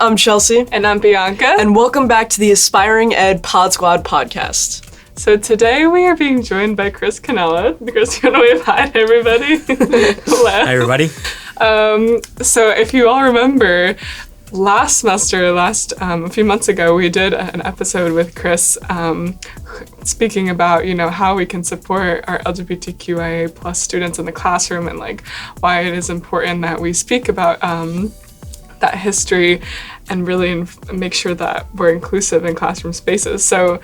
I'm Chelsea. And I'm Bianca. And welcome back to the Aspiring Ed PodSquad Podcast. So today we are being joined by Chris Cannella. Chris, you want to wave hi to everybody? Hi, everybody. So if you all remember, last semester, a few months ago, we did an episode with Chris speaking about, how we can support our LGBTQIA plus students in the classroom and why it is important that we speak about that history and really make sure that we're inclusive in classroom spaces. So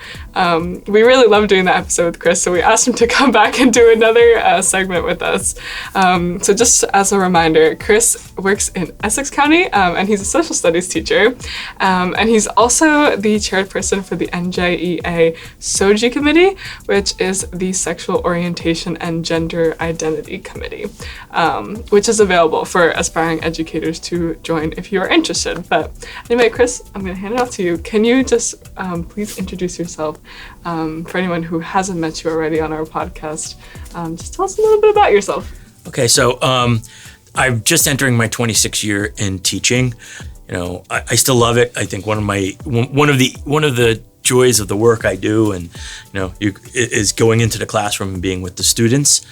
we really love doing that episode with Chris, so we asked him to come back and do another segment with us. So just as a reminder, Chris works in Essex County, and he's a social studies teacher, and he's also the chairperson for the NJEA SOGI Committee, which is the Sexual Orientation and Gender Identity Committee, which is available for aspiring educators to join if you are interested. But anyway, Chris, I'm going to hand it off to you. Can you just please introduce yourself for anyone who hasn't met you already on our podcast? Just tell us a little bit about yourself. Okay, so I'm just entering my 26th year in teaching. I still love it. I think one of the joys of the work I do, and is going into the classroom and being with the students.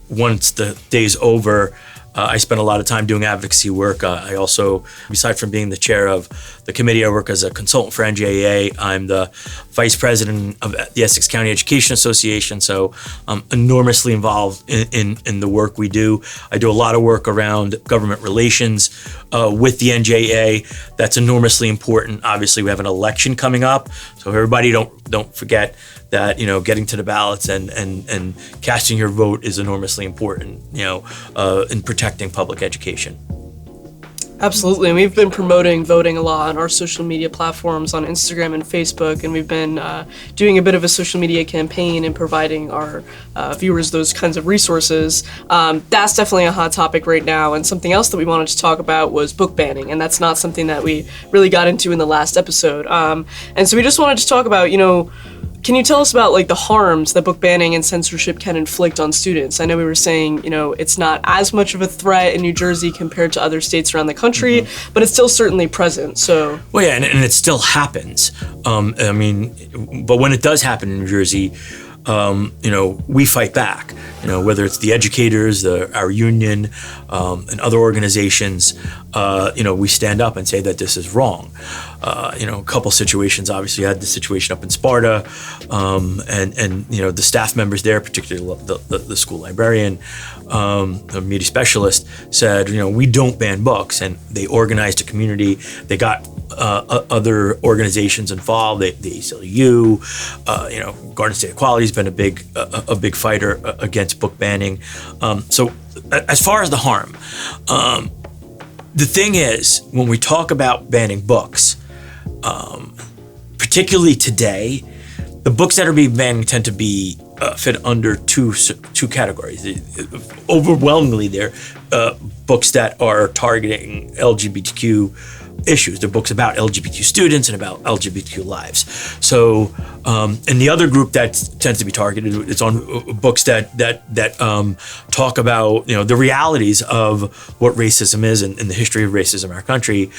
Once the day's over, I spend a lot of time doing advocacy work. I also, besides from being the chair of the committee, I work as a consultant for NJAEA. I'm the vice president of the Essex County Education Association, so I'm enormously involved in the work we do. I do a lot of work around government relations with the NJEA. That's enormously important. Obviously, we have an election coming up, so everybody don't forget that getting to the ballots and casting your vote is enormously important, in protecting public education. Absolutely, and we've been promoting voting a lot on our social media platforms on Instagram and Facebook, and we've been doing a bit of a social media campaign and providing our viewers those kinds of resources. That's definitely a hot topic right now, and something else that we wanted to talk about was book banning, and that's not something that we really got into in the last episode. And so we just wanted to talk about, can you tell us about the harms that book banning and censorship can inflict on students? I know we were saying, it's not as much of a threat in New Jersey compared to other states around the country, but it's still certainly present. So. Well, yeah, and it still happens. But when it does happen in New Jersey, we fight back. Whether it's the educators, our union, and other organizations, we stand up and say that this is wrong. A couple situations, obviously, I had the situation up in Sparta, and the staff members there, particularly the school librarian, the media specialist, said, we don't ban books, and they organized a community. They got other organizations involved. The ACLU, Garden State Equality has been a big fighter against book banning. So as far as the harm, the thing is, when we talk about banning books, particularly today, the books that are being banned tend to be fit under two categories. Overwhelmingly, they're books that are targeting LGBTQ issues. They're books about LGBTQ students and about LGBTQ lives. So, and the other group that tends to be targeted is on books that talk about the realities of what racism is and the history of racism in our country.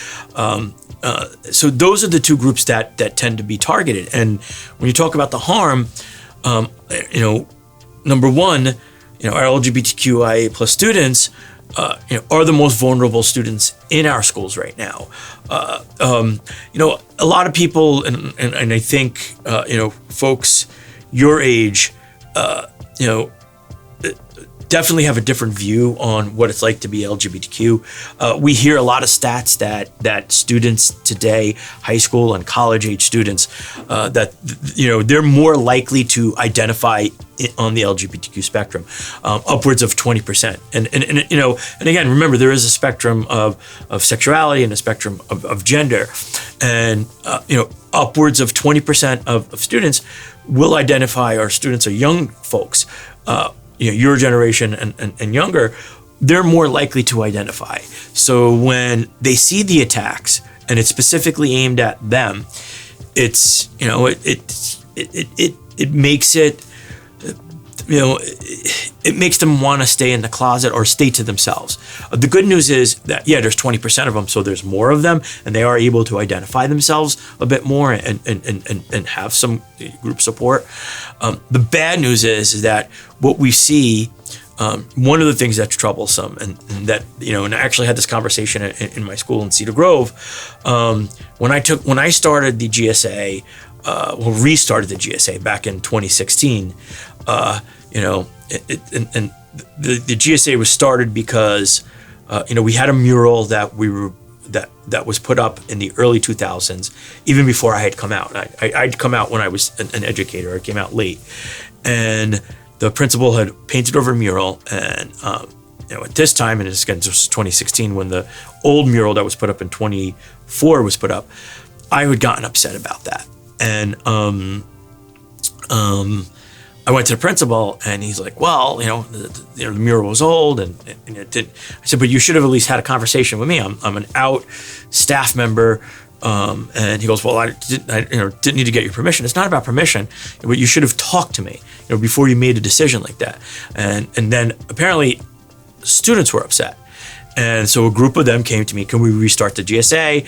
So those are the two groups that tend to be targeted. And when you talk about the harm, number one, our LGBTQIA plus students are the most vulnerable students in our schools right now. A lot of people, and I think, folks your age, definitely have a different view on what it's like to be LGBTQ. We hear a lot of stats that students today, high school and college age students, that they're more likely to identify on the LGBTQ spectrum, upwards of 20%. And again, remember, there is a spectrum of sexuality and a spectrum of gender, and upwards of 20% of students will identify, or students are young folks, your generation and younger, they're more likely to identify. So when they see the attacks and it's specifically aimed at them, it's it makes it it makes them want to stay in the closet or stay to themselves. The good news is that, yeah, there's 20% of them, so there's more of them, and they are able to identify themselves a bit more and have some group support. The bad news is that what we see, one of the things that's troublesome, and that, and I actually had this conversation in my school in Cedar Grove, when I started the GSA, restarted the GSA back in 2016, and the GSA was started because, we had a mural that that was put up in the early 2000s, even before I had come out. I'd come out when I was an educator. I came out late, and the principal had painted over a mural, and at this time, and this was 2016 when the old mural that was put up in 24 was put up, I had gotten upset about that, and I went to the principal, and he's like, well, the mural was old, and it didn't. I said, but you should have at least had a conversation with me. I'm an out staff member, and he goes, well, I didn't need to get your permission. It's not about permission, but you should have talked to me, before you made a decision like that. And then apparently, students were upset. And so a group of them came to me, can we restart the GSA?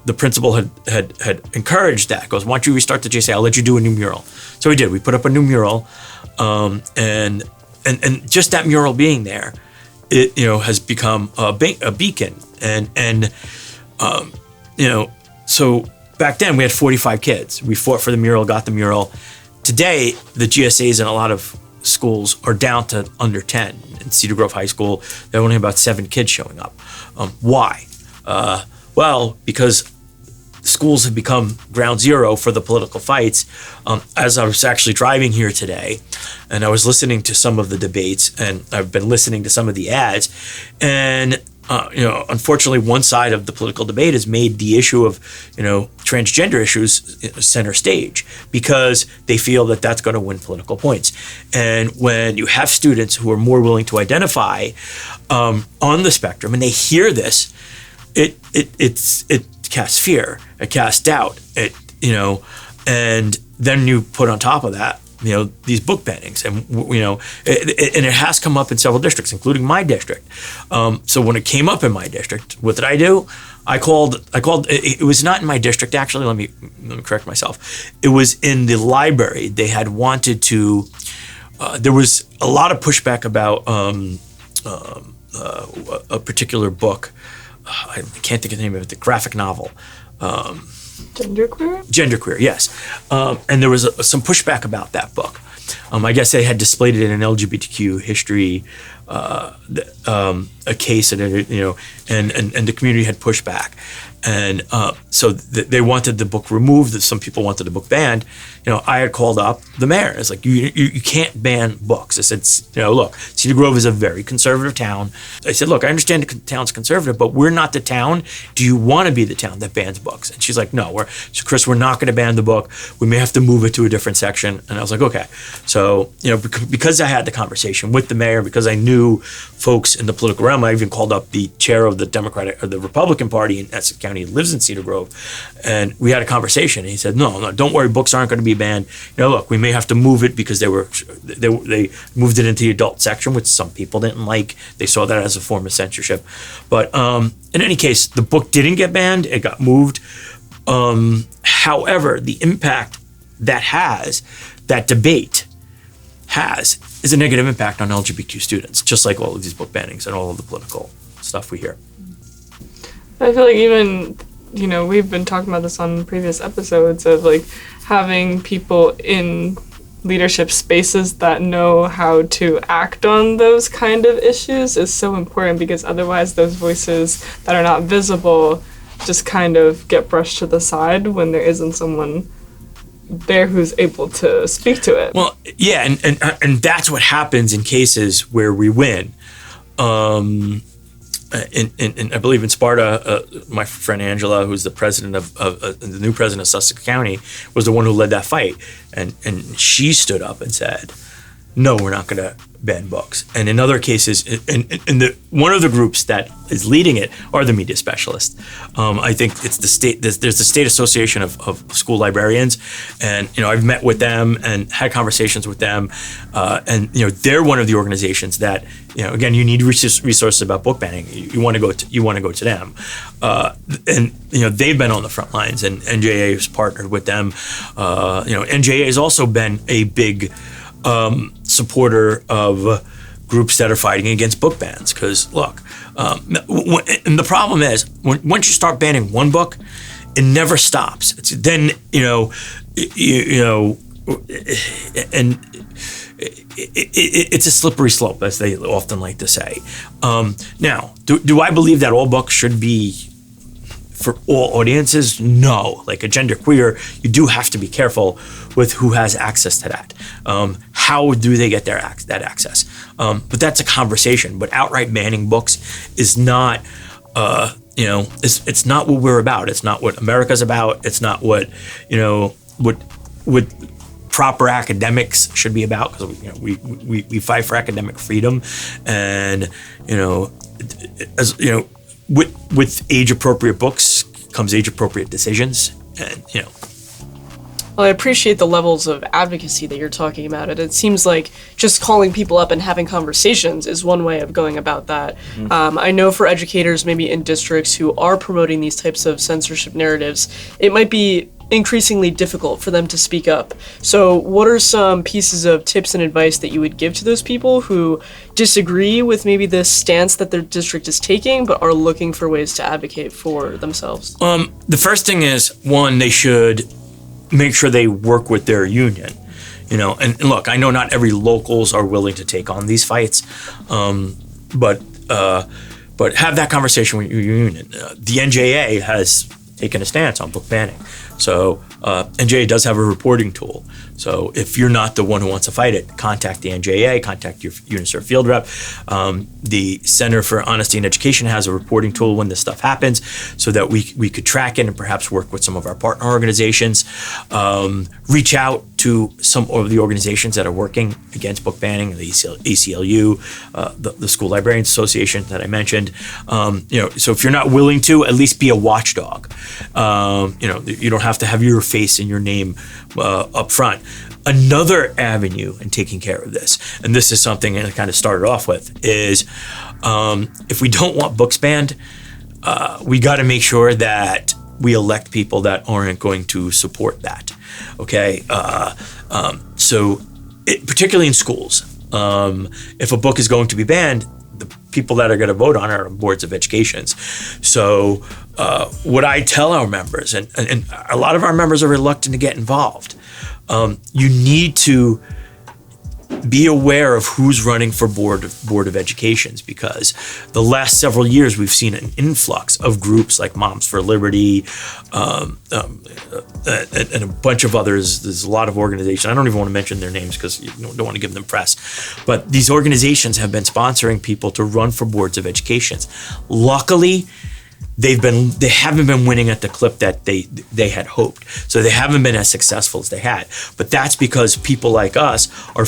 The principal had encouraged that. Goes, why don't you restart the GSA? I'll let you do a new mural. So we did. We put up a new mural, and just that mural being there, it has become a beacon. And so back then we had 45 kids. We fought for the mural, got the mural. Today the GSAs in a lot of schools are down to under 10. In Cedar Grove High School, there are only about 7 kids showing up. Why? Well, because schools have become ground zero for the political fights. As I was actually driving here today, and I was listening to some of the debates, and I've been listening to some of the ads, and unfortunately, one side of the political debate has made the issue of, transgender issues center stage because they feel that that's going to win political points. And when you have students who are more willing to identify on the spectrum, and they hear this, it casts fear, it casts doubt, and then you put on top of that, these book bannings, and and it has come up in several districts, including my district. So when it came up in my district, what did I do? I called. It was not in my district, actually. Let me correct myself. It was in the library. They had wanted to. There was a lot of pushback about a particular book. I can't think of the name of it. The graphic novel. Genderqueer? Genderqueer, yes. And there was some pushback about that book. I guess they had displayed it in an LGBTQ history, a case, and the community had pushed back. And so they wanted the book removed. Some people wanted the book banned. I had called up the mayor. It's like, you can't ban books. I said, look, Cedar Grove is a very conservative town. I said, look, I understand the town's conservative, but we're not the town. Do you want to be the town that bans books? And she's like, no, Chris, we're not going to ban the book. We may have to move it to a different section. And I was like, okay. So, because I had the conversation with the mayor, because I knew folks in the political realm, I even called up the chair of the Republican Party in Essex County. He lives in Cedar Grove, and we had a conversation. And he said, "No, don't worry. Books aren't going to be banned. Look, we may have to move it because they moved it into the adult section, which some people didn't like. They saw that as a form of censorship. But in any case, the book didn't get banned. It got moved. However, the impact that debate has is a negative impact on LGBTQ students, just like all of these book bannings and all of the political stuff we hear." I feel like even, we've been talking about this on previous episodes of having people in leadership spaces that know how to act on those kind of issues is so important, because otherwise those voices that are not visible just kind of get brushed to the side when there isn't someone there who's able to speak to it. Well, yeah, and that's what happens in cases where we win. In I believe in Sparta, my friend Angela, who's the president of the new president of Sussex County, was the one who led that fight, and she stood up and said, no, we're not going to ban books. And in other cases, one of the groups that is leading it are the media specialists. I think it's the state. There's the State Association of School Librarians, and I've met with them and had conversations with them, and they're one of the organizations that again, you need resources about book banning. You want to go to them, and they've been on the front lines, and NJEA has partnered with them. NJEA has also been a big supporter of groups that are fighting against book bans. Because look, and the problem is once you start banning one book, it never stops. And it's a slippery slope, as they often like to say. Now, do I believe that all books should be for all audiences? No. Like a genderqueer, you do have to be careful with who has access to that. How do they get that access? But that's a conversation. But outright banning books is not, it's not what we're about. It's not what America's about. It's not what, what proper academics should be about, because we fight for academic freedom, and with age appropriate books comes age appropriate decisions, and Well, I appreciate the levels of advocacy that you're talking about. It seems like just calling people up and having conversations is one way of going about that. Mm-hmm. I know for educators, maybe in districts who are promoting these types of censorship narratives, it might be increasingly difficult for them to speak up. So what are some pieces of tips and advice that you would give to those people who disagree with maybe this stance that their district is taking, but are looking for ways to advocate for themselves? The first thing is, one, they should make sure they work with their union. And look, I know not every locals are willing to take on these fights, but have that conversation with your union. The NJAEA has taken a stance on book banning. So NJEA does have a reporting tool. So if you're not the one who wants to fight it, contact the NJEA, contact your UNICEF field rep. The Center for Honesty in Education has a reporting tool when this stuff happens, so that we could track it and perhaps work with some of our partner organizations. Reach out to some of the organizations that are working against book banning, the ACLU, the School Librarians Association that I mentioned. So if you're not willing to, at least be a watchdog. You don't have to have your face and your name up front. Another avenue in taking care of this, and this is something I kind of started off with, is if we don't want books banned, we got to make sure that we elect people that aren't going to support that. Okay, particularly in schools, if a book is going to be banned, the people that are going to vote on it are boards of education. So what I tell our members, and a lot of our members are reluctant to get involved, you need to be aware of who's running for board of educations, because the last several years we've seen an influx of groups like Moms for Liberty, and a bunch of others. There's a lot of organizations. I don't even want to mention their names because you don't want to give them press. But these organizations have been sponsoring people to run for boards of educations. Luckily, they haven't been winning at the clip that they had hoped. So they haven't been as successful as they had. But that's because people like us are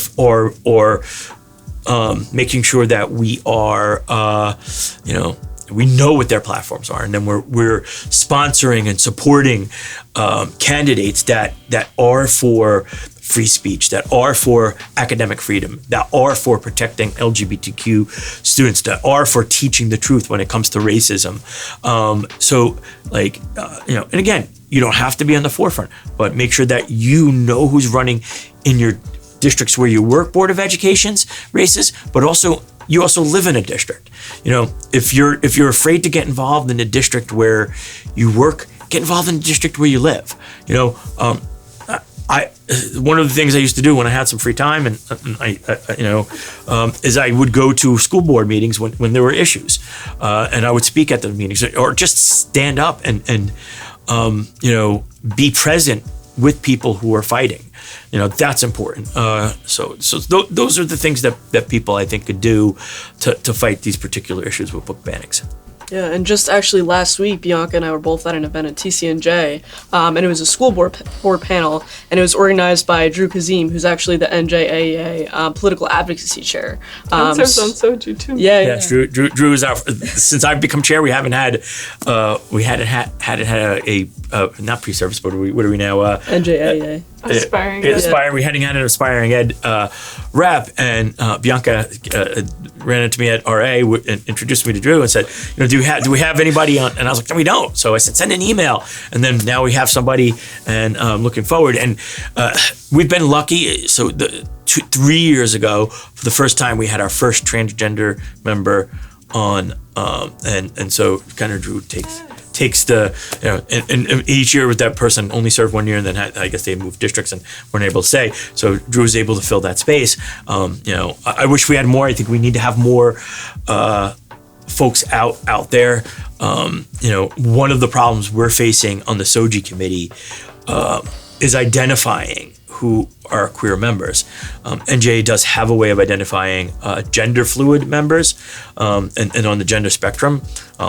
making sure that we are, we know what their platforms are, and then we're sponsoring and supporting candidates that are for free speech, that are for academic freedom, that are for protecting LGBTQ students, that are for teaching the truth when it comes to racism. And again, you don't have to be on the forefront, but make sure that you know who's running in your districts where you work Board of Education's races, but also you also live in a district. If you're afraid to get involved in a district where you work, get involved in the district where you live. One of the things I used to do when I had some free time, is I would go to school board meetings when there were issues, and I would speak at the meetings, or just stand up and be present with people who are fighting. That's important. So those are the things that people I think could do to fight these particular issues with book bannings. Yeah, and just actually last week, Bianca and I were both at an event at TCNJ, and it was a school board panel, and it was organized by Drew Kazim, who's actually the NJAEA Political Advocacy Chair. Serves on Soji too. Yeah, Yes, Drew is out. Since I've become chair, we hadn't had a not pre-service, but what are we now? NJAEA. Aspiring Ed. We hadn't had an Aspiring Ed rep, and Bianca ran into me at RA and introduced me to Drew and said, do we have anybody on? And I was like, no, we don't. So I said, send an email, and then now we have somebody, and looking forward. And we've been lucky. So 3 years ago, for the first time, we had our first transgender member on, and so kind of Drew takes the, and each year with that person only served 1 year, and then I guess they moved districts and weren't able to stay. So Drew was able to fill that space. I wish we had more. I think we need to have more folks out there. One of the problems we're facing on the SOGI committee is identifying who are queer members. NJA does have a way of identifying gender fluid members, and on the gender spectrum,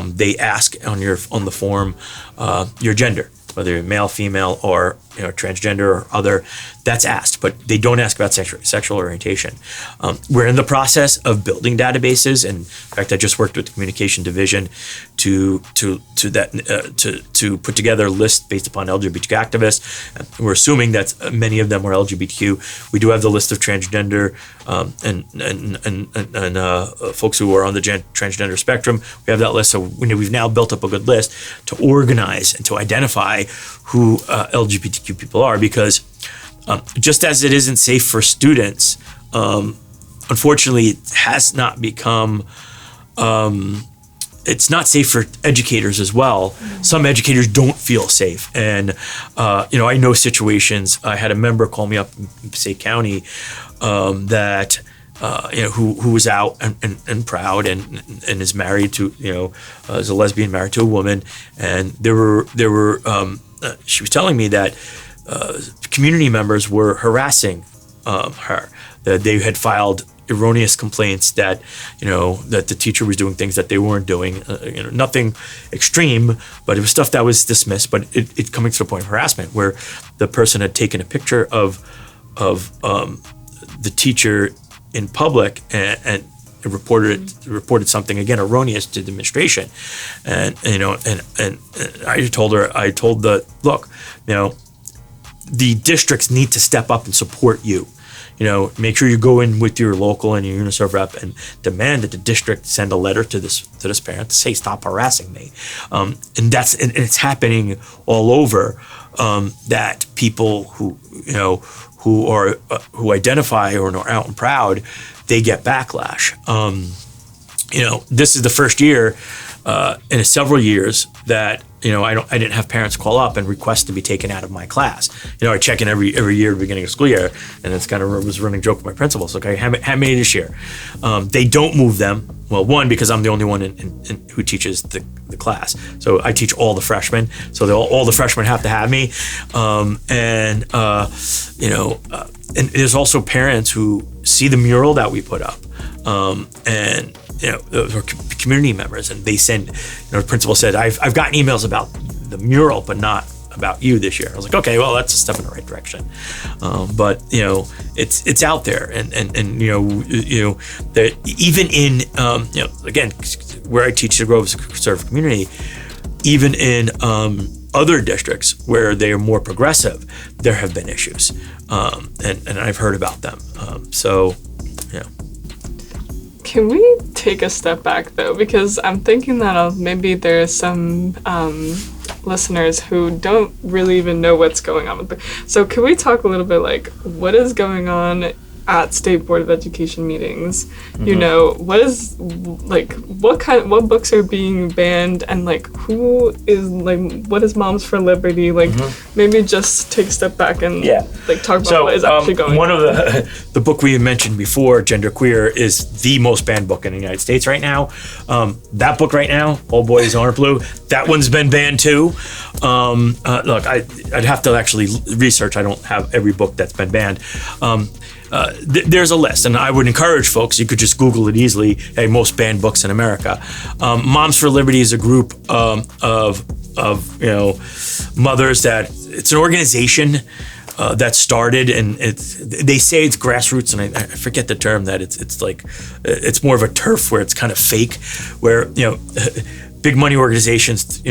they ask on the form your gender, whether you're male, female, or transgender or other. That's asked, but they don't ask about sexual orientation. We're in the process of building databases, and in fact, I just worked with the communication division to put together a list based upon LGBTQ activists. We're assuming that many of them are LGBTQ. We do have the list of transgender and folks who are on the transgender spectrum. We have that list, so we've now built up a good list to organize and to identify who LGBTQ people are, because just as it isn't safe for students, unfortunately, it has not become. It's not safe for educators as well. Some educators don't feel safe, and I know situations. I had a member call me up in Passaic County that. Who was out and proud and is married to, is a lesbian married to a woman, and there were she was telling me that community members were harassing her, that they had filed erroneous complaints that that the teacher was doing things that they weren't doing, nothing extreme, but it was stuff that was dismissed, but it coming to the point of harassment where the person had taken a picture of the teacher in public and reported something again erroneous to the administration, and I told look, the districts need to step up and support you. Make sure you go in with your local and your UNICEF rep and demand that the district send a letter to this parent to say, stop harassing me. And it's happening all over, that people who identify or are out and proud, they get backlash. This is the first year in several years that I didn't have parents call up and request to be taken out of my class. I check in every year at the beginning of school year, and it's kind of was a running joke with my principals. Okay, how many this year? They don't move them. Well, one, because I'm the only one who teaches the class. So I teach all the freshmen. So all the freshmen have to have me. And there's also parents who see the mural that we put up, and those are community members, and they send. The principal said, "I've gotten emails about the mural, but not about you this year." I was like, "Okay, well, that's a step in the right direction." But it's out there, and that even in again, where I teach the Grove Conservative community, even in other districts where they are more progressive, there have been issues, and I've heard about them. Can we take a step back though? Because I'm thinking that maybe there's some listeners who don't really even know what's going on with it. So can we talk a little bit what is going on at State Board of Education meetings? Mm-hmm. What books are being banned, and who is what is Moms for Liberty? Maybe just take a step back and talk about what is actually going on. One of the book we mentioned before, Gender Queer, is the most banned book in the United States right now. That book right now, All Boys Aren't Blue, that one's been banned too. Look, I'd have to actually research. I don't have every book that's been banned. there's a list, and I would encourage folks, you could just Google it easily, hey, most banned books in America. Moms for Liberty is a group of mothers that, it's an organization that started, and they say it's grassroots, and I forget the term that it's like, it's more of a turf where it's kind of fake, where, big money organizations,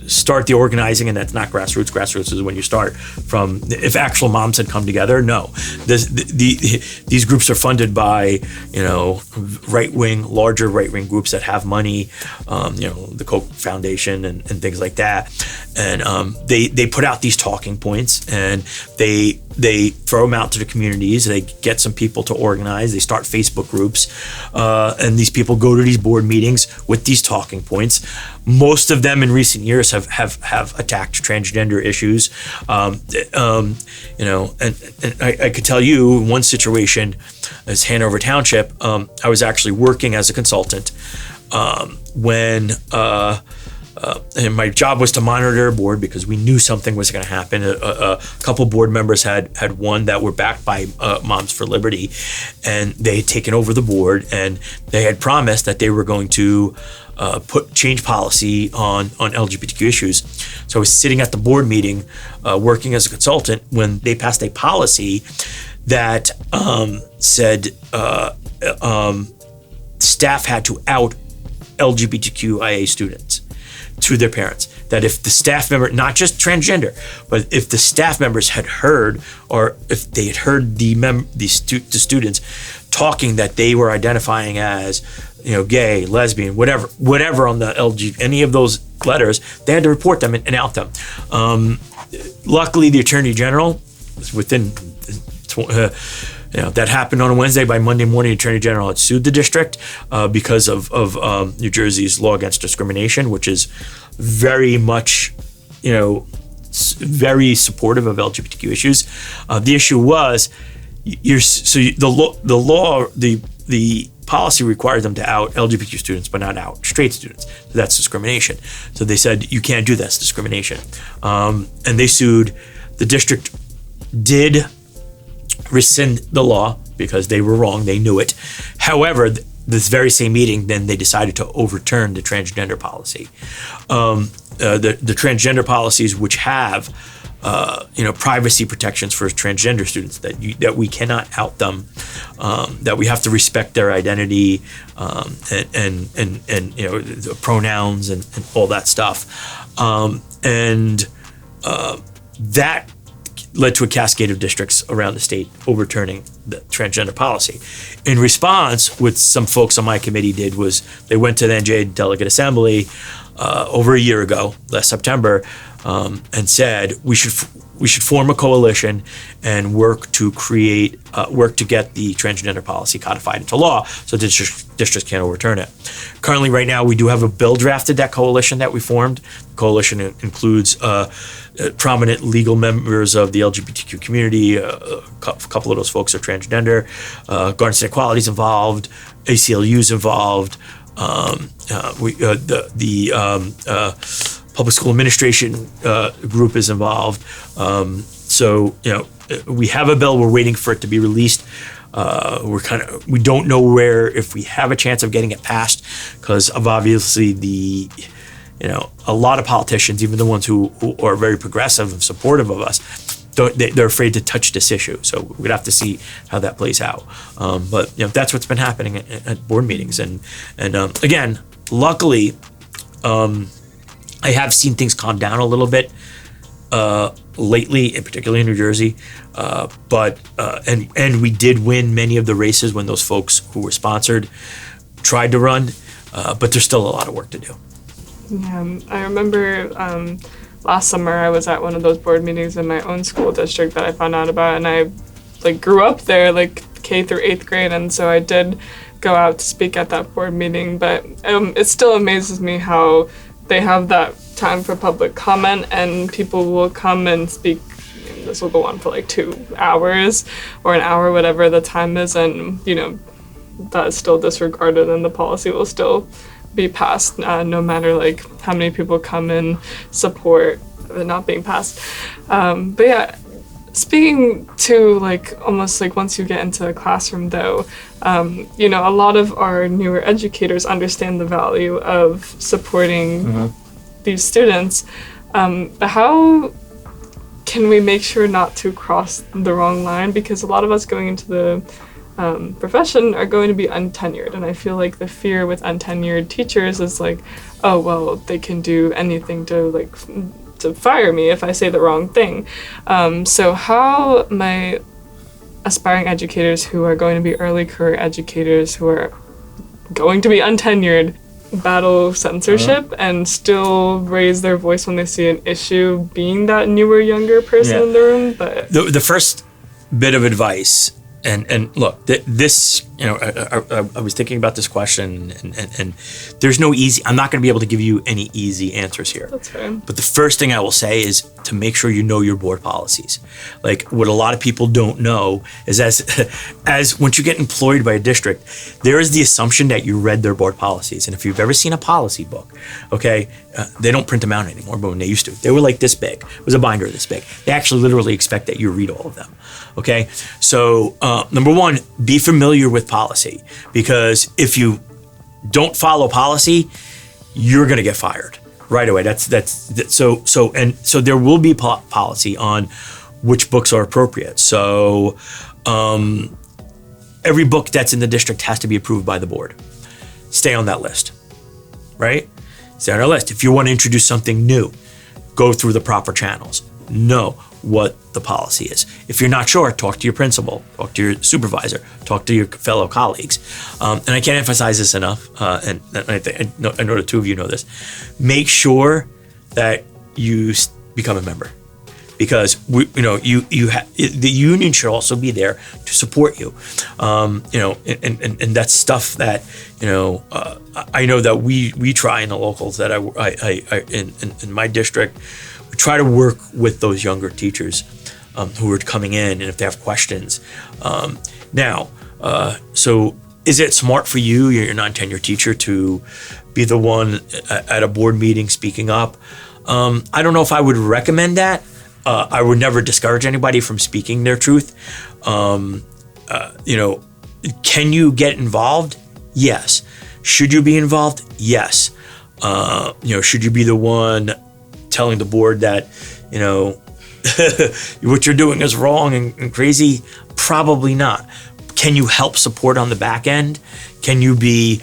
start the organizing, and that's not grassroots. Grassroots is when you start from, if actual moms had come together. No, these groups are funded by, larger right-wing groups that have money, the Koch Foundation and things like that. And they put out these talking points, and they throw them out to the communities. They get some people to organize. They start Facebook groups, and these people go to these board meetings with these talking points. Most of them in recent years have attacked transgender issues, and I could tell you one situation is Hanover Township. I was actually working as a consultant when. And my job was to monitor their board because we knew something was going to happen. A couple board members had won that were backed by Moms for Liberty, and they had taken over the board, and they had promised that they were going to change policy on LGBTQ issues. So I was sitting at the board meeting, working as a consultant, when they passed a policy that said staff had to out LGBTQIA students to their parents. That if the staff member, not just transgender, but if the staff members had heard, or if they had heard the students talking that they were identifying as, gay, lesbian, whatever on the any of those letters, they had to report them and out them. Luckily, the Attorney General was within. That happened on a Wednesday. By Monday morning, the Attorney General had sued the district because of New Jersey's law against discrimination, which is very much, very supportive of LGBTQ issues. The issue was, the policy required them to out LGBTQ students, but not out straight students. So that's discrimination. So they said, you can't do this, discrimination. And they sued. The district did rescind the law because they were wrong. They knew it. However, this very same meeting, then they decided to overturn the transgender policy. The transgender policies, which have privacy protections for transgender students, that we cannot out them, that we have to respect their identity, and the pronouns and all that stuff, that led to a cascade of districts around the state overturning the transgender policy. In response, what some folks on my committee did was they went to the NJEA Delegate Assembly over a year ago, last September, and said we should form a coalition and work to get the transgender policy codified into law so districts can't overturn it. Currently, right now, we do have a bill drafted, that coalition that we formed. The coalition includes prominent legal members of the LGBTQ community. A couple of those folks are transgender. Guardians and Equality is involved. ACLU is involved. The Public School Administration group is involved. We have a bill. We're waiting for it to be released. We don't know if we have a chance of getting it passed because of obviously a lot of politicians, even the ones who are very progressive and supportive of us, they're afraid to touch this issue. So we'd have to see how that plays out. But that's what's been happening at board meetings. And again, luckily, I have seen things calm down a little bit lately, particularly in New Jersey. But we did win many of the races when those folks who were sponsored tried to run. But there's still a lot of work to do. Yeah, I remember last summer I was at one of those board meetings in my own school district that I found out about, and I grew up there, K through 8th grade, and so I did go out to speak at that board meeting. But it still amazes me how they have that time for public comment, and people will come and speak. This will go on for 2 hours or an hour, whatever the time is, and that is still disregarded, and the policy will still be passed, no matter how many people come and support it not being passed. But yeah, Speaking to like almost like once you get into the classroom though, you know, a lot of our newer educators understand the value of supporting these students, but how can we make sure not to cross the wrong line? Because a lot of us going into the profession are going to be untenured, and I feel like the fear with untenured teachers is like, oh well, they can do anything to fire me if I say the wrong thing. So how my aspiring educators who are going to be early career educators who are going to be untenured battle censorship and still raise their voice when they see an issue, being that newer, younger person in the room? But the first bit of advice, and look, this, you know, I was thinking about this question, and there's no easy, I'm not going to be able to give you any easy answers here. That's fine. But the first thing I will say is to make sure you know your board policies. Like, what a lot of people don't know is as once you get employed by a district, there is the assumption that you read their board policies. And if you've ever seen a policy book, okay, they don't print them out anymore, but when they used to, they were like this big. It was a binder this big. They actually literally expect that you read all of them. Okay, so number one, be familiar with policy, because if you don't follow policy, you're going to get fired right away. So there will be policy on which books are appropriate. So every book that's in the district has to be approved by the board. Stay on that list, right? Stay on our list. If you want to introduce something new, go through the proper channels. Know what the policy is. If you're not sure, talk to your principal, talk to your supervisor, talk to your fellow colleagues. And I can't emphasize this enough, and I know the two of you know this. Make sure that you become a member, because the union should also be there to support you. And that's stuff that I know that we try in the locals that I in my district. We try to work with those younger teachers who are coming in, and if they have questions. So is it smart for you, your non-tenured teacher, to be the one at a board meeting speaking up? I don't know if I would recommend that. I would never discourage anybody from speaking their truth. Can you get involved? Yes. Should you be involved? Yes. Should you be the one telling the board that, what you're doing is wrong and crazy? Probably not. Can you help support on the back end? Can you be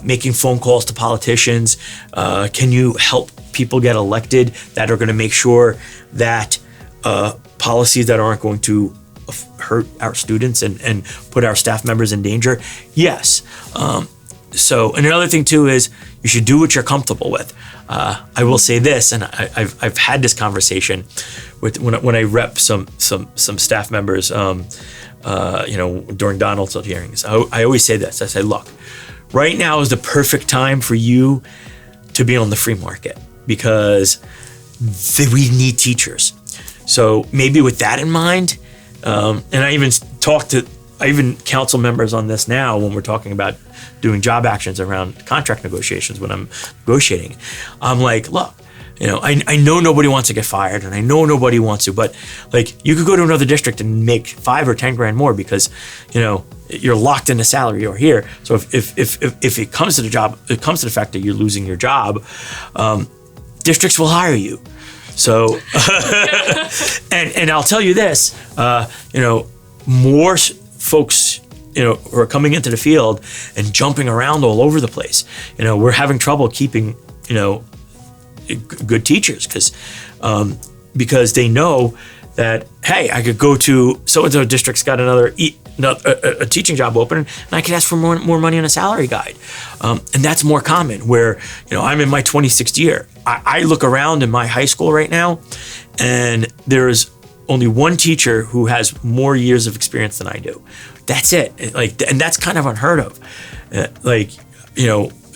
making phone calls to politicians? Can you help people get elected that are going to make sure that policies that aren't going to hurt our students and put our staff members in danger? Yes. And another thing too is you should do what you're comfortable with. I will say this, and I've had this conversation with when I rep some staff members, during Donaldson hearings. I always say this. I say, look, right now is the perfect time for you to be on the free market, because we need teachers. So maybe with that in mind, and I even counsel members on this now when we're talking about doing job actions around contract negotiations. When I'm negotiating, I'm like, look, I know nobody wants to get fired, and I know nobody wants to, but like, you could go to another district and make 5 or 10 grand more because, you're locked in a salary or here. So if it comes to the job, it comes to the fact that you're losing your job, districts will hire you. So, and I'll tell you this, more folks, who are coming into the field and jumping around all over the place. We're having trouble keeping, good teachers because they know that, hey, I could go to so-and-so district's got a teaching job open, and I can ask for more money on a salary guide. And that's more common where, I'm in my 26th year. I look around in my high school right now, and there's only one teacher who has more years of experience than I do. That's it. And that's kind of unheard of.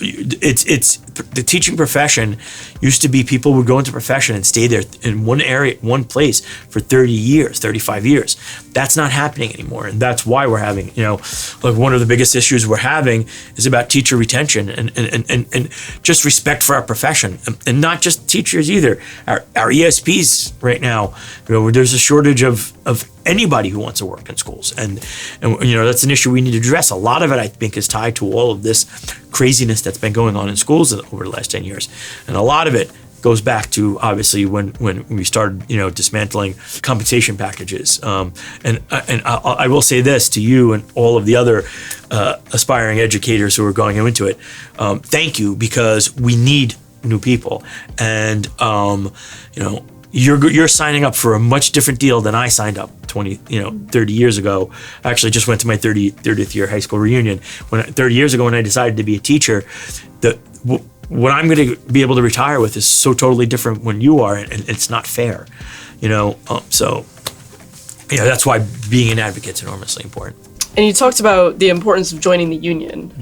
It's the teaching profession used to be people would go into profession and stay there in one area, one place for 30 years, 35 years. That's not happening anymore. And that's why we're having, one of the biggest issues we're having is about teacher retention and just respect for our profession, and not just teachers either. Our ESPs right now, there's a shortage of of anybody who wants to work in schools. And that's an issue we need to address. A lot of it, I think, is tied to all of this craziness that's been going on in schools over the last 10 years. And a lot of it goes back to, obviously, when we started, dismantling compensation packages. And I will say this to you and all of the other aspiring educators who are going into it. Thank you, because we need new people. And, you're signing up for a much different deal than I signed up 30 years ago. I actually just went to my 30th year high school reunion. 30 years ago when I decided to be a teacher, what I'm going to be able to retire with is so totally different when you are, and it's not fair, so that's why being an advocate is enormously important. And you talked about the importance of joining the union,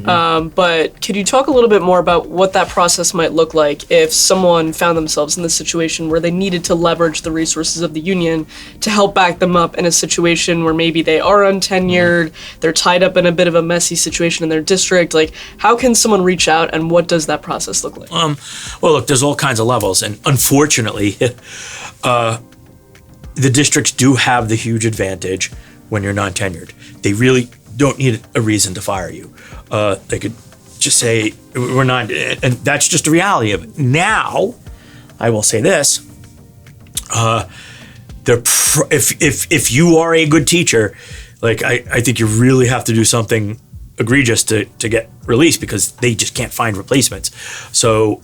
but could you talk a little bit more about what that process might look like if someone found themselves in this situation where they needed to leverage the resources of the union to help back them up in a situation where maybe they are untenured, they're tied up in a bit of a messy situation in their district? Like, how can someone reach out, and what does that process look like? Well, look, there's all kinds of levels, and unfortunately, the districts do have the huge advantage when you're non-tenured. They really don't need a reason to fire you. They could just say, we're not, and that's just the reality of it. Now, I will say this, if you are a good teacher, like I think you really have to do something egregious to get released, because they just can't find replacements. So,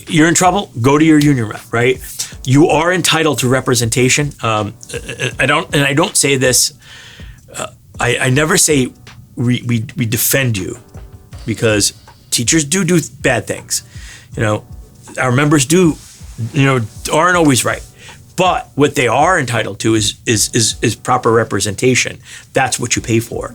you're in trouble, go to your union rep, right? You are entitled to representation. I don't say this, I never say we defend you, because teachers do bad things. Our members aren't always right. But what they are entitled to is proper representation. That's what you pay for.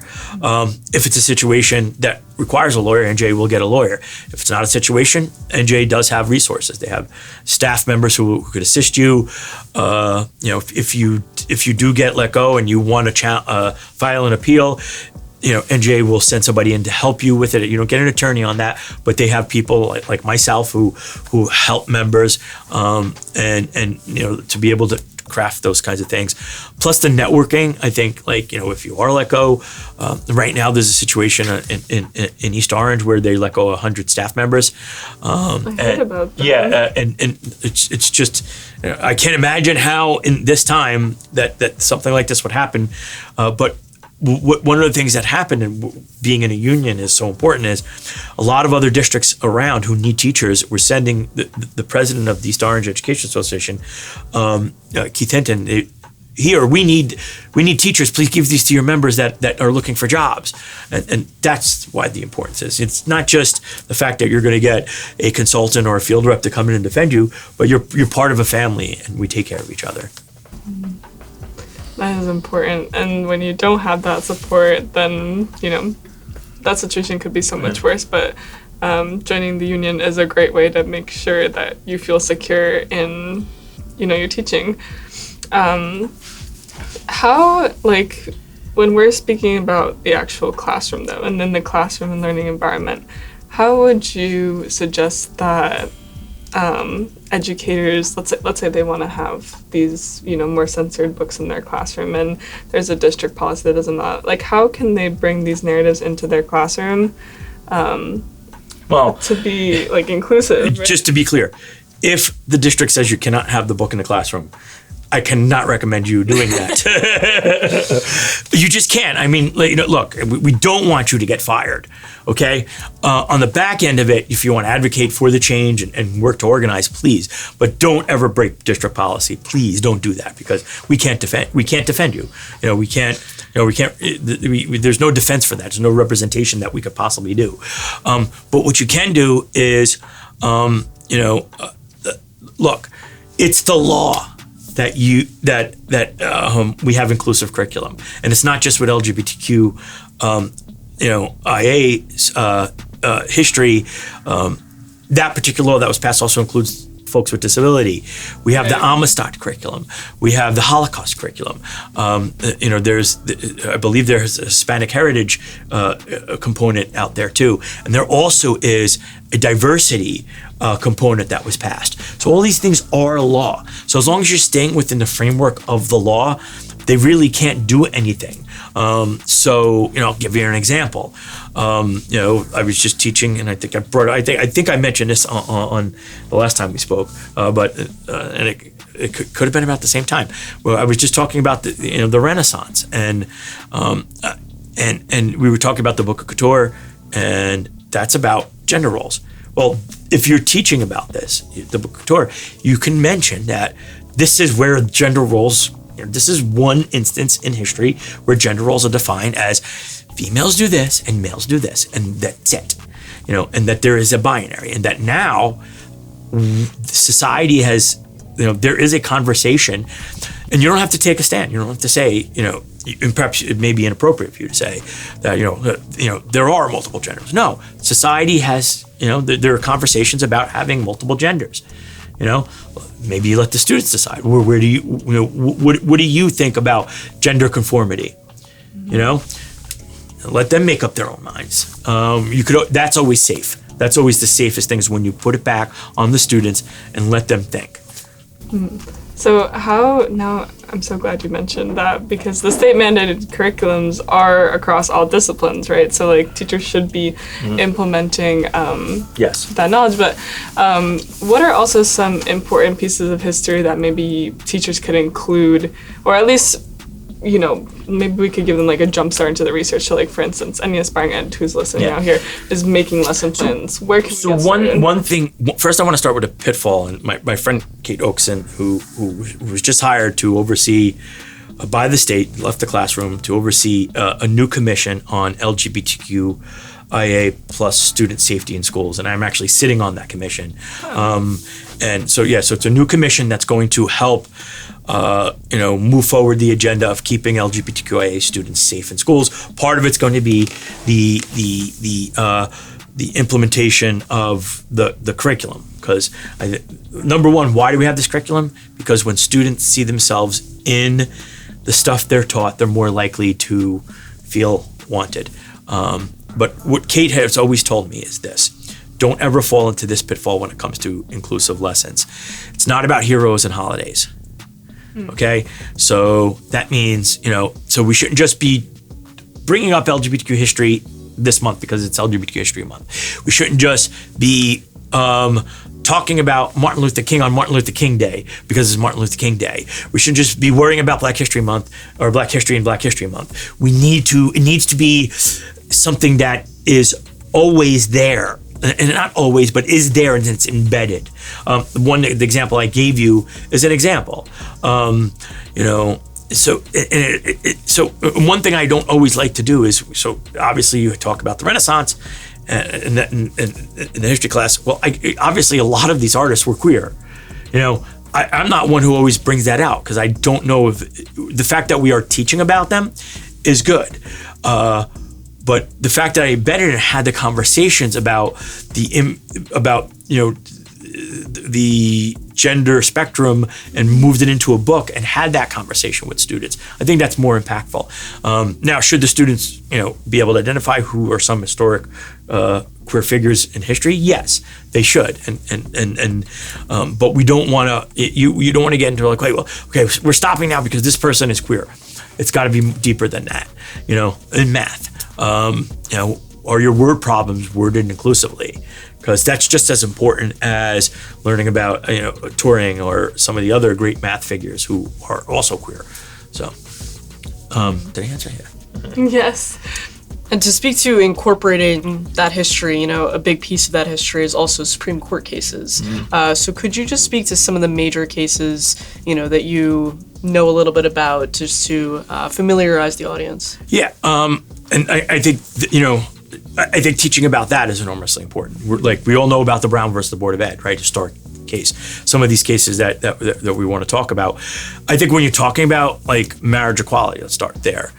If it's a situation that requires a lawyer, NJA will get a lawyer. If it's not a situation, NJA does have resources. They have staff members who could assist you. If you do get let go and you want to file an appeal, NJA will send somebody in to help you with it. You don't get an attorney on that, but they have people like myself who help members, and to be able to craft those kinds of things. Plus the networking, I think, if you are let go, right now there's a situation in East Orange where they let go 100 staff members. I heard about that. Yeah, and it's just, I can't imagine how in this time that something like this would happen, but one of the things that happened in being in a union is so important is a lot of other districts around who need teachers were sending the president of the East Orange Education Association, Keith Hinton, we need teachers, please give these to your members that are looking for jobs. And that's why the importance is. It's not just the fact that you're going to get a consultant or a field rep to come in and defend you, but you're part of a family, and we take care of each other. That is important. And when you don't have that support, then, that situation could be so much worse. But joining the union is a great way to make sure that you feel secure in, your teaching. How, when we're speaking about the actual classroom, though, and then the classroom and learning environment, how would you suggest that educators, let's say they want to have these, more censored books in their classroom, and there's a district policy that doesn't allow, how can they bring these narratives into their classroom to be inclusive? Right? Just to be clear, if the district says you cannot have the book in the classroom, I cannot recommend you doing that. You just can't. I mean, look, we don't want you to get fired, okay? On the back end of it, if you want to advocate for the change and work to organize, please. But don't ever break district policy. Please don't do that, because we can't defend you. We can't. There's no defense for that. There's no representation that we could possibly do. But what you can do is, look, it's the law that we have inclusive curriculum, and it's not just with LGBTQ, IA history. That particular law that was passed also includes folks with disability. We have the Amistad curriculum. We have the Holocaust curriculum. I believe there's a Hispanic heritage component out there too. And there also is a diversity component that was passed. So all these things are law. So as long as you're staying within the framework of the law, they really can't do anything. I'll give you an example. I was just teaching, and I think I mentioned this on the last time we spoke, and it could have been about the same time. Well, I was just talking about the Renaissance, and we were talking about the Book of Couture, and that's about gender roles. Well, if you're teaching about this, the Book of Couture, you can mention that this is where gender roles. This is one instance in history where gender roles are defined as females do this and males do this, and that's it. And that there is a binary, and that now society has, there is a conversation, and you don't have to take a stand. You don't have to say, and perhaps it may be inappropriate for you to say that, there are multiple genders. No, society has, there are conversations about having multiple genders. Maybe you let the students decide. Where do you, what do you think about gender conformity? Let them make up their own minds. That's always safe. That's always the safest thing, is when you put it back on the students and let them think. So now I'm so glad you mentioned that, because the state mandated curriculums are across all disciplines, right? So like teachers should be implementing that knowledge. But what are also some important pieces of history that maybe teachers could include, or at least, maybe we could give them like a jump start into the research. So like, for instance, any aspiring ed who's listening out here is making lesson plans. Where can we get started? one thing, first I want to start with a pitfall. And my friend Kate Oakson, who was just hired to oversee, by the state, left the classroom to oversee a new commission on LGBTQIA plus student safety in schools. And I'm actually sitting on that commission. So it's a new commission that's going to help move forward the agenda of keeping LGBTQIA students safe in schools. Part of it's going to be the implementation of the curriculum. Because number one, why do we have this curriculum? Because when students see themselves in the stuff they're taught, they're more likely to feel wanted. But what Kate has always told me is this: don't ever fall into this pitfall when it comes to inclusive lessons. It's not about heroes and holidays. Okay, so that means, so we shouldn't just be bringing up LGBTQ history this month because it's LGBTQ History Month. We shouldn't just be talking about Martin Luther King on Martin Luther King Day because it's Martin Luther King Day. We shouldn't just be worrying about Black History Month or Black History and Black History Month. It needs to be something that is always there. And not always, but is there and it's embedded. The example I gave you is an example. So one thing I don't always like to do is, so obviously you talk about the Renaissance in the history class. Well, obviously a lot of these artists were queer. I'm not one who always brings that out because I don't know if the fact that we are teaching about them is good. But the fact that I embedded and had the conversations about the gender spectrum and moved it into a book and had that conversation with students, I think that's more impactful. Now, should the students, be able to identify who are some historic queer figures in history? Yes, they should. But we don't want to. You don't want to get into like, okay, we're stopping now because this person is queer. It's got to be deeper than that. In math. Are your word problems worded inclusively? Because that's just as important as learning about Turing or some of the other great math figures who are also queer. So, did I answer? Yeah. Yes. And to speak to incorporating that history, a big piece of that history is also Supreme Court cases. So could you just speak to some of the major cases, that you know a little bit about, just to familiarize the audience? Yeah. And I think, I think teaching about that is enormously important. We all know about the Brown versus the Board of Ed, right? Historic case. Some of these cases that we want to talk about. I think when you're talking about like marriage equality, let's start there.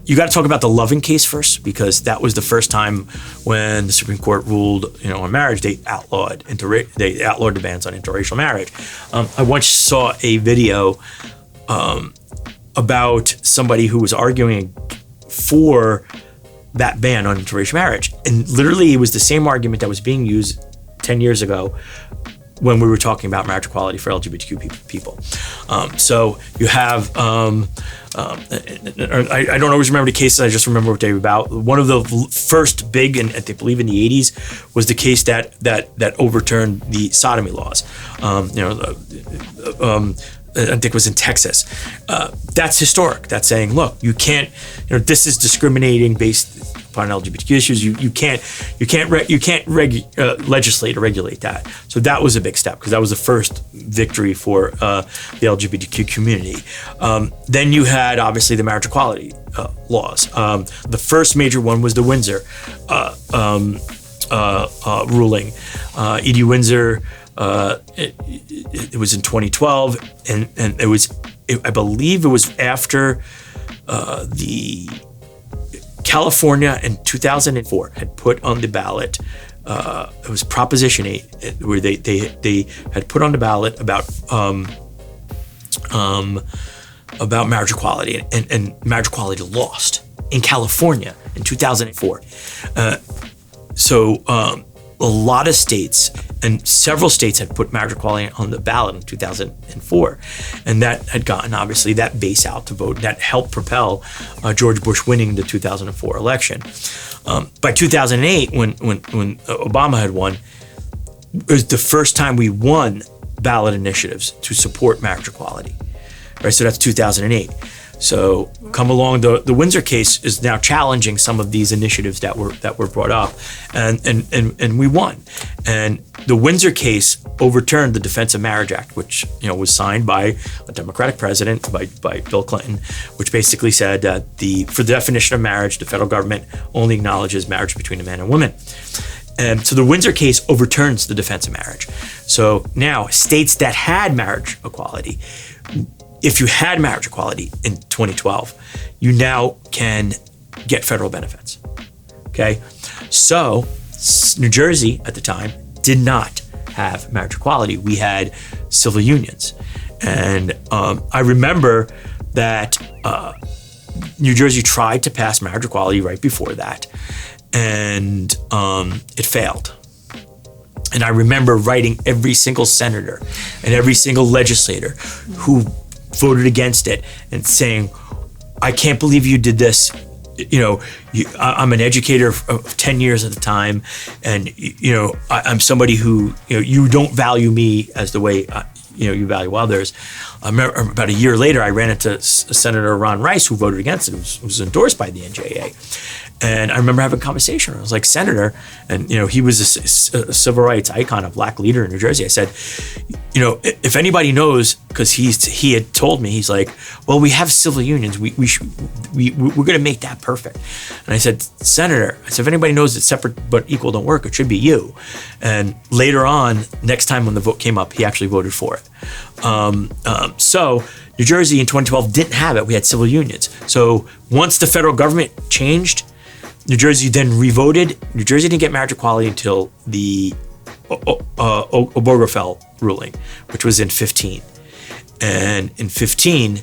you got to talk about the Loving case first, because that was the first time when the Supreme Court ruled, on marriage. They outlawed the bans on interracial marriage. I once saw a video about somebody who was arguing for that ban on interracial marriage, and literally it was the same argument that was being used 10 years ago when we were talking about marriage equality for LGBTQ people. So you have, I don't always remember the cases, I just remember what they were about. One of the first big, and I believe in the 80s, was the case that overturned the sodomy laws. I think it was in Texas. That's historic. That's saying, look, you can't, this is discriminating based upon LGBTQ issues. You can't legislate or regulate that. So that was a big step, because that was the first victory for the LGBTQ community. Then you had obviously the marriage equality laws. The first major one was the Windsor ruling. E.D. Windsor. It was in 2012, and I believe it was after the California in 2004 had put on the ballot. It was Proposition 8, where they had put on the ballot about marriage equality, and marriage equality lost in California in 2004. A lot of states, and several states, had put marriage equality on the ballot in 2004, and that had gotten obviously that base out to vote. That helped propel George Bush winning the 2004 election. By 2008, when Obama had won, it was the first time we won ballot initiatives to support marriage equality. Right, so that's 2008. So come along, the Windsor case is now challenging some of these initiatives that were brought up, and we won. And the Windsor case overturned the Defense of Marriage Act, which was signed by a Democratic president, by Bill Clinton, which basically said that for the definition of marriage, the federal government only acknowledges marriage between a man and woman. And so the Windsor case overturns the Defense of Marriage. So now states that had marriage equality, if you had marriage equality in 2012, you now can get federal benefits, okay? So New Jersey at the time did not have marriage equality. We had civil unions. And I remember that New Jersey tried to pass marriage equality right before that, and it failed. And I remember writing every single senator and every single legislator who voted against it and saying, I can't believe you did this. I'm an educator of 10 years at the time, and I'm somebody who you don't value me as the way you value others. I remember about a year later, I ran into Senator Ron Rice, who voted against it. It was endorsed by the NJEA. And I remember having a conversation. I was like, Senator, and he was a civil rights icon, a black leader in New Jersey. I said, if anybody knows, because he had told me, he's like, well, we have civil unions. We're going to make that perfect. And I said, Senator, if anybody knows that separate but equal don't work, it should be you. And later on, next time when the vote came up, he actually voted for it. So New Jersey in 2012 didn't have it. We had civil unions. So once the federal government changed, New Jersey then revoted. New Jersey didn't get marriage equality until the Obergefell ruling, which was in 15. And in 15,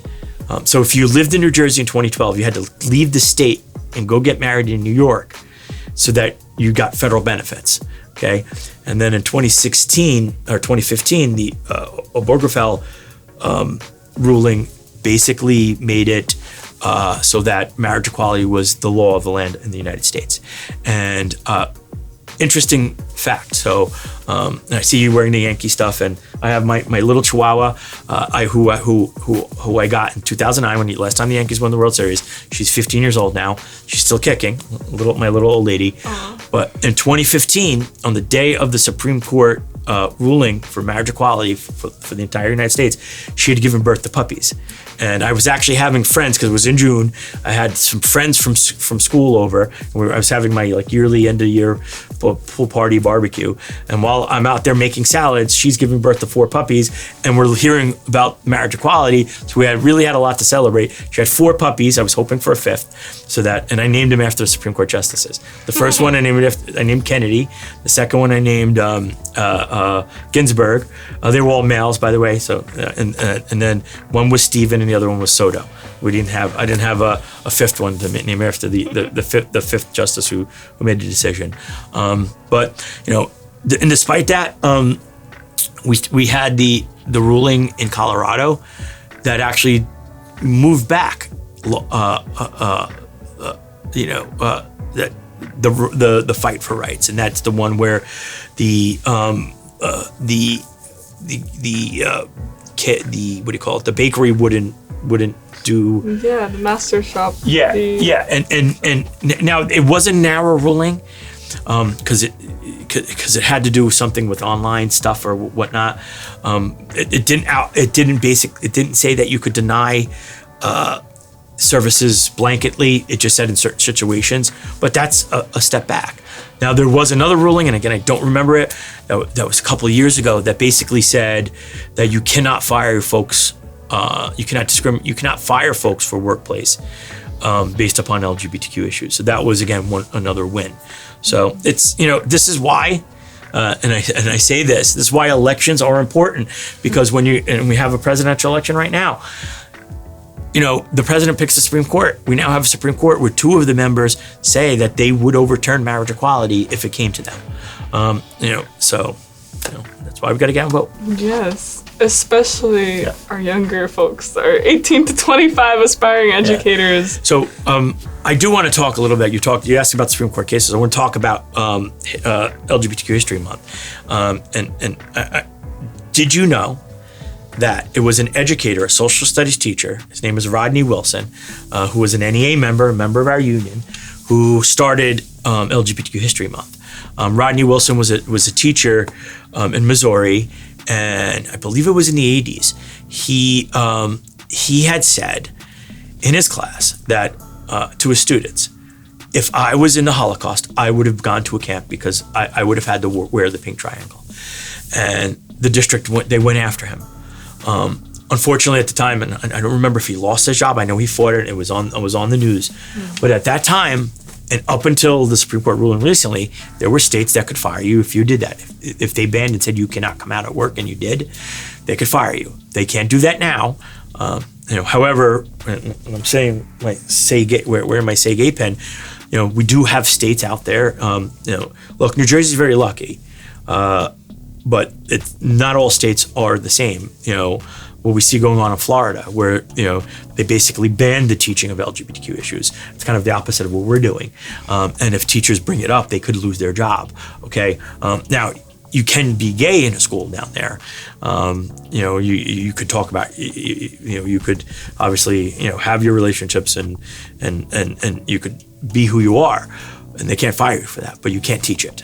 so if you lived in New Jersey in 2012, you had to leave the state and go get married in New York so that you got federal benefits, okay? And then in 2016 or 2015, the Obergefell ruling basically made it so that marriage equality was the law of the land in the United States. And interesting fact. So I see you wearing the Yankee stuff, and I have my little Chihuahua, who I got in 2009 when last time the Yankees won the World Series. She's 15 years old now. She's still kicking, my little old lady. Aww. But in 2015, on the day of the Supreme Court ruling for marriage equality for the entire United States, she had given birth to puppies. And I was actually having friends, because it was in June. I had some friends from school over. And I was having my yearly end of the year pool party barbecue. And while I'm out there making salads, she's giving birth to 4 puppies, and we're hearing about marriage equality. So we really had a lot to celebrate. She had 4 puppies. I was hoping for a 5th, and I named them after Supreme Court justices. The first one I named Kennedy. The second one I named Ginsburg. They were all males, by the way. So and then one was Stephen, and the other one was Soto. I didn't have a 5th one to name after the fifth justice who made the decision. But and despite that, we had the ruling in Colorado that actually moved back the fight for rights, and that's the one where the bakery wouldn't do the master shop. And now it was a narrow ruling because it had to do with something with online stuff or whatnot. It didn't say that you could deny services blanketly. It just said in certain situations, but that's a step back. Now there was another ruling, and again I don't remember it. That was a couple of years ago. That basically said that you cannot fire folks. You cannot discriminate. You cannot fire folks for workplace based upon LGBTQ issues. So that was again another win. So it's this is why, and I say this is why elections are important, because when we have a presidential election right now. The president picks the Supreme Court. We now have a Supreme Court where 2 of the members say that they would overturn marriage equality if it came to them. So that's why we got to get out and vote. Yes, especially our younger folks, our 18 to 25 aspiring educators. So I do want to talk a little bit. You asked about the Supreme Court cases. I want to talk about LGBTQ History Month. Did you know that it was an educator, a social studies teacher, his name is Rodney Wilson, who was an NEA member, a member of our union, who started LGBTQ History Month. Rodney Wilson was a teacher in Missouri, and I believe it was in the 80s. He had said in his class that to his students, if I was in the Holocaust, I would have gone to a camp because I would have had to wear the pink triangle. And the district went after him. Unfortunately, at the time, and I don't remember if he lost his job. I know he fought it. It was on the news. Mm-hmm. But at that time, and up until the Supreme Court ruling recently, there were states that could fire you if you did that. If they banned and said you cannot come out at work and you did, they could fire you. They can't do that now. However, when I'm saying say gay, where my say gay pen, we do have states out there. Look, New Jersey's very lucky. But not all states are the same. What we see going on in Florida, where they basically banned the teaching of LGBTQ issues. It's kind of the opposite of what we're doing. And if teachers bring it up, they could lose their job. Okay. Now you can be gay in a school down there. You could talk about. You could obviously have your relationships and you could be who you are, and they can't fire you for that. But you can't teach it.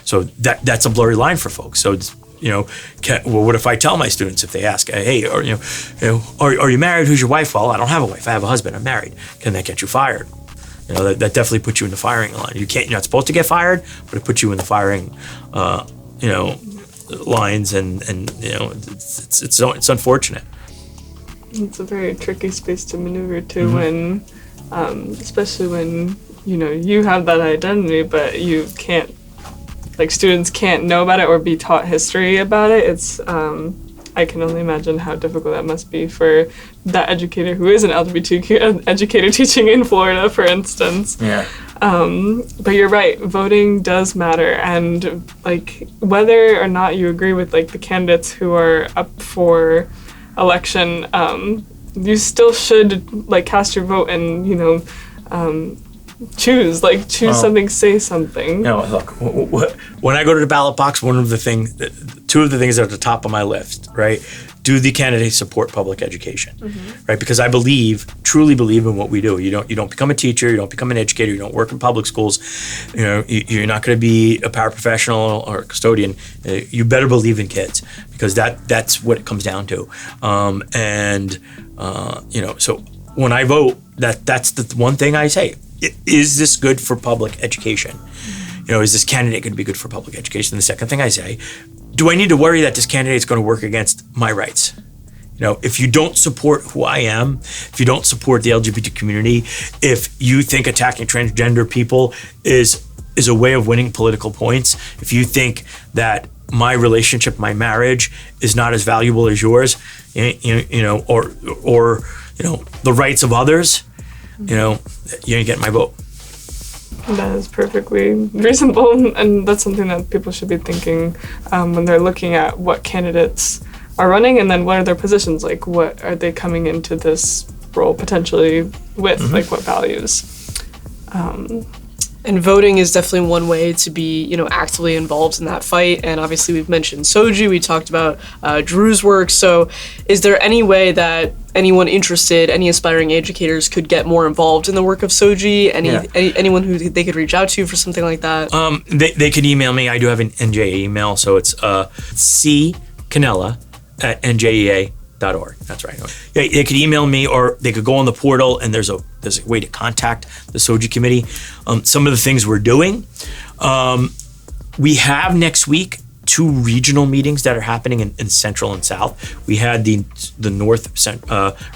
So that's a blurry line for folks. So it's, what if I tell my students if they ask, hey, are you married? Who's your wife? Well, I don't have a wife. I have a husband. I'm married. Can that get you fired? That definitely puts you in the firing line. You're not supposed to get fired, but it puts you in the firing, lines, and it's unfortunate. It's a very tricky space to maneuver to when, especially when you have that identity, but you can't. Students can't know about it or be taught history about it. It's I can only imagine how difficult that must be for that educator who is an LGBTQ educator teaching in Florida, for instance. Yeah. But you're right, voting does matter, and whether or not you agree with the candidates who are up for election, you still should cast your vote and choose something, say something. Look, when I go to the ballot box, two of the things that are at the top of my list, right? Do the candidates support public education, right? Because I truly believe in what we do. You don't become a teacher, you don't become an educator, you don't work in public schools. You're not going to be a paraprofessional or a custodian. You better believe in kids, because that's what it comes down to. So when I vote, that's the one thing I say. Is this good for public education? is this candidate going to be good for public education? The second thing I say, do I need to worry that this candidate is going to work against my rights? If you don't support who I am, if you don't support the LGBT community, if you think attacking transgender people is a way of winning political points, if you think that my relationship, my marriage is not as valuable as yours, or the rights of others, you ain't getting my vote. That is perfectly reasonable, and that's something that people should be thinking when they're looking at what candidates are running, and then what are their positions, like what are they coming into this role potentially with, like what values. And voting is definitely one way to be, actively involved in that fight. And obviously we've mentioned SOGI, we talked about Drew's work. So is there any way that anyone interested, any aspiring educators could get more involved in the work of SOGI? Anyone who they could reach out to for something like that? They could email me. I do have an NJEA email. So it's cannella@NJEA.org. That's right. Yeah, they could email me, or they could go on the portal, and there's a way to contact the SOGI committee. Some of the things we're doing, we have next week 2 regional meetings that are happening in Central and South. We had the North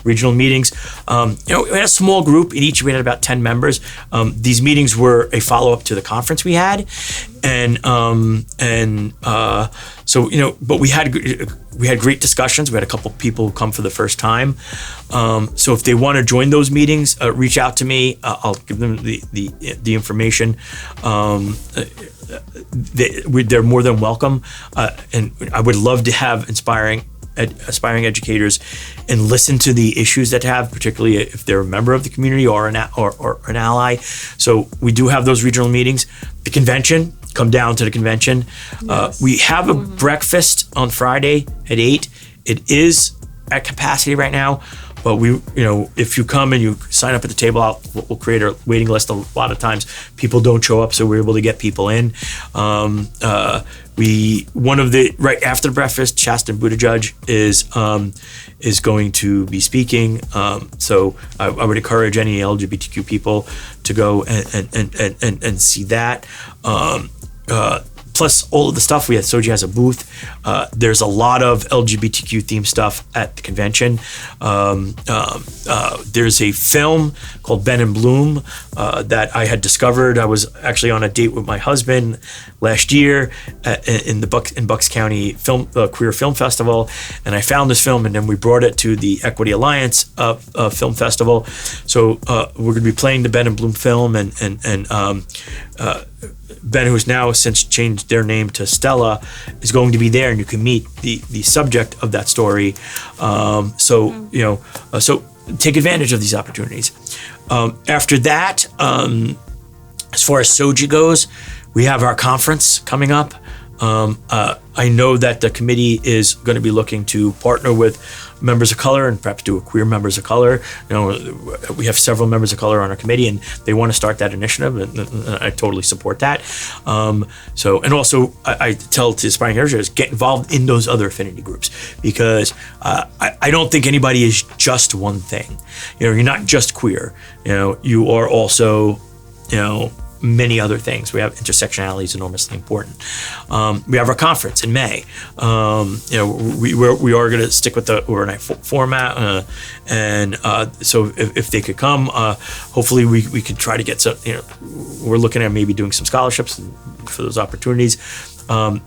regional meetings. We had a small group. In each we had about 10 members. These meetings were a follow-up to the conference we had, but we had great discussions. We had a couple people come for the first time. So if they want to join those meetings, reach out to me. I'll give them the information. They're more than welcome, and I would love to have aspiring educators and listen to the issues that have, particularly if they're a member of the community or an ally. So we do have those regional meetings. The convention, come down to the convention. Yes. We have a breakfast on Friday at 8. It is at capacity right now. But if you come and you sign up at the table, we'll create a waiting list. A lot of times people don't show up, so we're able to get people in. Right after the breakfast, Shasta Buttigieg is going to be speaking. So I would encourage any LGBTQ people to go and see that. Plus all of the stuff we had. SOGI has a booth. There's a lot of LGBTQ themed stuff at the convention. There's a film called Ben and Bloom that I had discovered. I was actually on a date with my husband last year in Bucks County Queer Film Festival, and I found this film, and then we brought it to the Equity Alliance Film Festival. So we're going to be playing the Ben and Bloom film, and Ben, who's now since changed their name to Stella, is going to be there, and you can meet the subject of that story. So take advantage of these opportunities. After that, as far as SOGI goes, we have our conference coming up. I know that the committee is going to be looking to partner with members of color and perhaps do a queer members of color. We have several members of color on our committee, and they want to start that initiative, and I totally support that. I tell to aspiring educators, get involved in those other affinity groups, because I don't think anybody is just one thing. You're not just queer. You are also, many other things. We have intersectionality is enormously important. We have our conference in May. We are going to stick with the overnight format, so if they could come, hopefully we could try to get some. We're looking at maybe doing some scholarships for those opportunities. So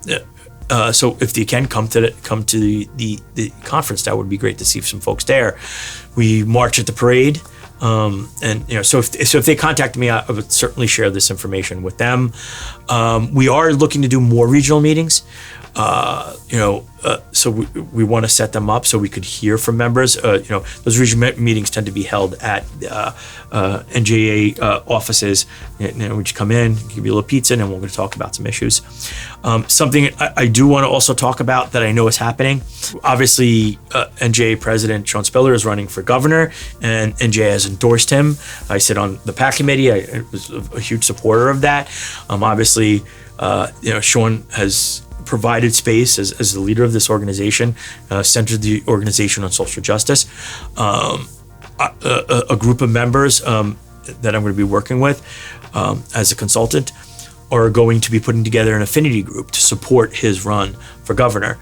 if they can come to the conference, that would be great to see some folks there. We march at the parade. So if they contact me, I would certainly share this information with them. We are looking to do more regional meetings. So we want to set them up so we could hear from members. Those regional meetings tend to be held at NJEA offices. We just come in, give you a little pizza, and then we're going to talk about some issues. Something I do want to also talk about that I know is happening. Obviously, NJEA President Sean Spiller is running for governor, and NJEA has endorsed him. I sit on the PAC committee. I was a huge supporter of that. Obviously, Sean has provided space as the leader of this organization, centered the organization on social justice. A group of members that I'm going to be working with as a consultant are going to be putting together an affinity group to support his run for governor.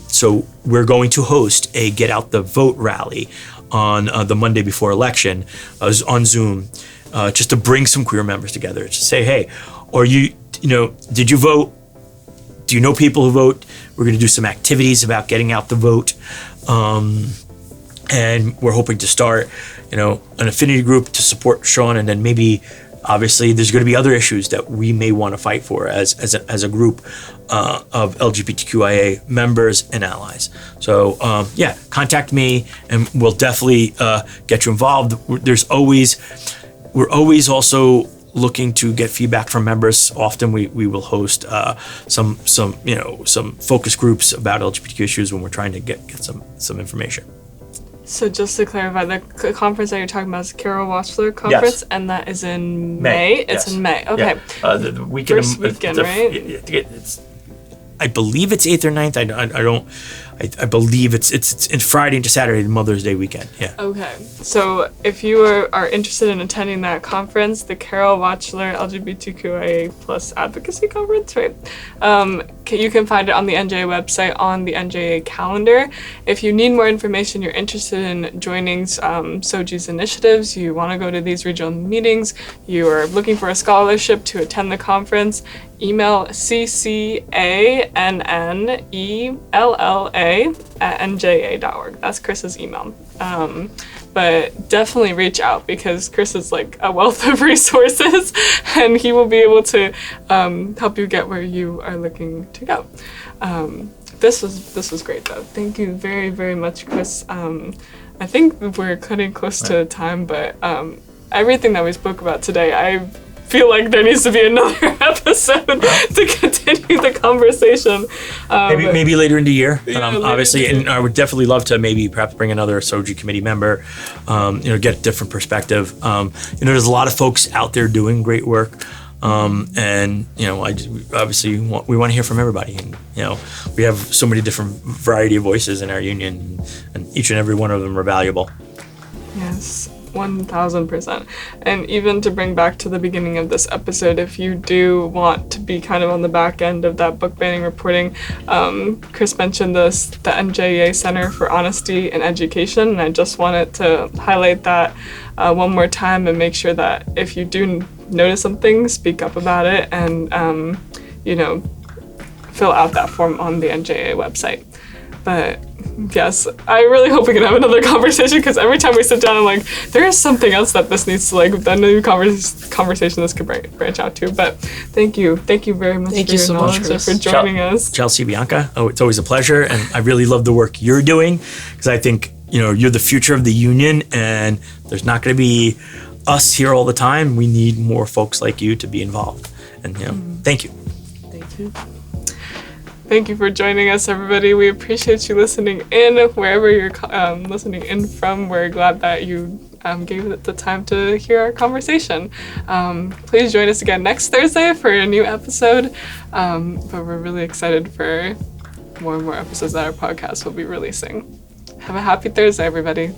So we're going to host a Get Out the Vote rally on the Monday before election on Zoom, just to bring some queer members together to say, hey, did you vote? Do you know people who vote? We're going to do some activities about getting out the vote. And we're hoping to start, an affinity group to support Sean, and then maybe, obviously, there's going to be other issues that we may want to fight for as a group of LGBTQIA members and allies. So contact me, and we'll definitely get you involved. We're always also looking to get feedback from members. Often we will host some focus groups about LGBTQ issues when we're trying to get some information. So just to clarify, the conference that you're talking about is Carol Watchler conference, Yes. and that is in May? It's in May, okay. Yeah. The weekend, First weekend, right? I believe it's 8th or 9th. I believe it's Friday into Saturday, Mother's Day weekend. Yeah. Okay. So if you are interested in attending that conference, the Carol Watchler LGBTQIA plus Advocacy Conference, right? You can find it on the NJA website on the NJA calendar. If you need more information, you're interested in joining SOGI's initiatives, you want to go to these regional meetings, you are looking for a scholarship to attend the conference, email ccannella@njaa.org. That's Chris's email. But definitely reach out, because Chris is like a wealth of resources, and he will be able to help you get where you are looking to go. This was great though. Thank you very, very much, Chris. I think we're cutting close to time, but everything that we spoke about today, I feel like there needs to be another episode to continue the conversation. Maybe later in the year, obviously, later. and I would definitely love to maybe perhaps bring another SOGI committee member, get a different perspective. There's a lot of folks out there doing great work, and we want to hear from everybody, and we have so many different variety of voices in our union, and each and every one of them are valuable. Yes. 1000%. And even to bring back to the beginning of this episode, if you do want to be kind of on the back end of that book banning reporting, Chris mentioned the NJEA Center for Honesty and Education, and I just wanted to highlight that one more time and make sure that if you do notice something, speak up about it, and fill out that form on the NJEA website. But yes, I really hope we can have another conversation, because every time we sit down, I'm like, there is something else that this needs to, the new conversation this could branch out to. But thank you very much for joining us. Chelsea, Bianca, it's always a pleasure, and I really love the work you're doing, because I think you're the future of the union, and there's not going to be us here all the time. We need more folks like you to be involved, and thank you. Thank you. Thank you for joining us, everybody. We appreciate you listening in, wherever you're listening in from. We're glad that you gave it the time to hear our conversation. Please join us again next Thursday for a new episode. But we're really excited for more and more episodes that our podcast will be releasing. Have a happy Thursday, everybody.